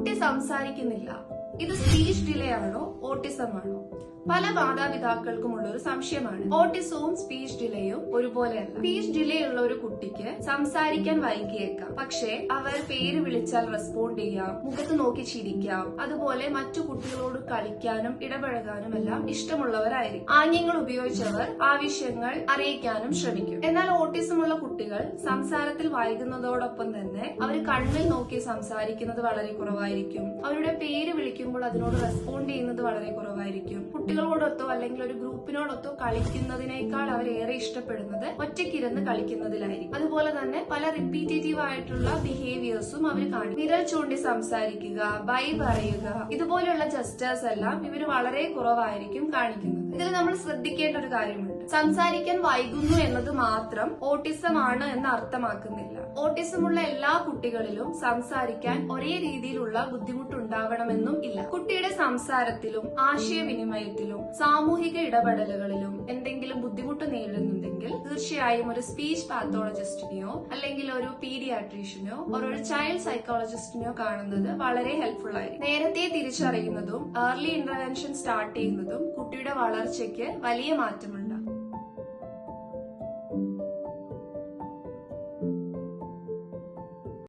കുട്ടി സംസാരിക്കുന്നില്ല. ഇത് സ്പീച്ച് ഡിലേ ആണോ ഓട്ടിസം ആണോ? പല മാതാപിതാക്കൾക്കുമുള്ള ഒരു സംശയമാണ്. ഓട്ടിസവും സ്പീച്ച് ഡിലേയും ഒരുപോലെയല്ല. സ്പീച്ച് ഡിലേ ഉള്ള ഒരു കുട്ടിക്ക് സംസാരിക്കാൻ വൈകിയേക്കാം, പക്ഷേ അവർ പേര് വിളിച്ചാൽ റെസ്പോണ്ട് ചെയ്യാം, മുഖത്ത് നോക്കി ചിരിക്കാം, അതുപോലെ മറ്റു കുട്ടികളോട് കളിക്കാനും ഇടപഴകാനും എല്ലാം ഇഷ്ടമുള്ളവരായിരിക്കും. ആംഗ്യങ്ങൾ ഉപയോഗിച്ചവർ ആവശ്യങ്ങൾ അറിയിക്കാനും ശ്രമിക്കും. എന്നാൽ ഓട്ടിസം ഉള്ള കുട്ടികൾ സംസാരത്തിൽ വൈകുന്നതോടൊപ്പം തന്നെ അവർ കണ്ണിൽ നോക്കി സംസാരിക്കുന്നത് വളരെ കുറവായിരിക്കും. അവരുടെ പേര് വിളിക്കുമ്പോൾ അതിനോട് റെസ്പോണ്ട് ചെയ്യുന്നത് വളരെ കുറവായിരിക്കും. കുട്ടികളോടൊത്തോ അല്ലെങ്കിൽ ഒരു ഗ്രൂപ്പിനോടൊത്തോ കളിക്കുന്നതിനേക്കാൾ അവർ ഏറെ ഇഷ്ടപ്പെടുന്നത് ഒറ്റയ്ക്കിരുന്ന് കളിക്കുന്നതിലായിരിക്കും. അതുപോലെ തന്നെ പല റിപ്പീറ്റേറ്റീവ് ആയിട്ടുള്ള ബിഹേവിയേഴ്സും അവർ കാണിക്കും. വിരൽ ചൂണ്ടി സംസാരിക്കുക, ബൈ പറയുക, ഇതുപോലെയുള്ള ജസ്റ്റേഴ്സ് എല്ലാം ഇവർ വളരെ കുറവായിരിക്കും കാണിക്കുന്നത്. ഇതിൽ നമ്മൾ ശ്രദ്ധിക്കേണ്ട ഒരു കാര്യമുണ്ട്. സംസാരിക്കാൻ വൈകുന്നു എന്നത് മാത്രം ഓട്ടിസം ആണ് എന്ന് അർത്ഥമാക്കുന്നില്ല. ഓട്ടിസമുള്ള എല്ലാ കുട്ടികളിലും സംസാരിക്കാൻ ഒരേ രീതിയിലുള്ള ബുദ്ധിമുട്ടുണ്ടാവണമെന്നും ഇല്ല. കുട്ടിയുടെ സംസാരത്തിലും ആശയവിനിമയത്തിലും സാമൂഹിക ഇടപെടലുകളിലും എന്തെങ്കിലും ബുദ്ധിമുട്ട് നേരിടുന്നുണ്ടെങ്കിൽ തീർച്ചയായും ഒരു സ്പീച്ച് പാത്തോളജിസ്റ്റിനെയോ അല്ലെങ്കിൽ ഒരു പീഡിയാട്രീഷ്യനെയോ ഒരു ചൈൽഡ് സൈക്കോളജിസ്റ്റിനെയോ കാണുന്നത് വളരെ ഹെൽപ്ഫുൾ ആയിരിക്കും. നേരത്തെ തിരിച്ചറിയുന്നതും ഏർലി ഇന്റർവെൻഷൻ സ്റ്റാർട്ട് ചെയ്യുന്നതും കുട്ടിയുടെ വളർച്ചയ്ക്ക് വലിയ മാറ്റമുണ്ട്.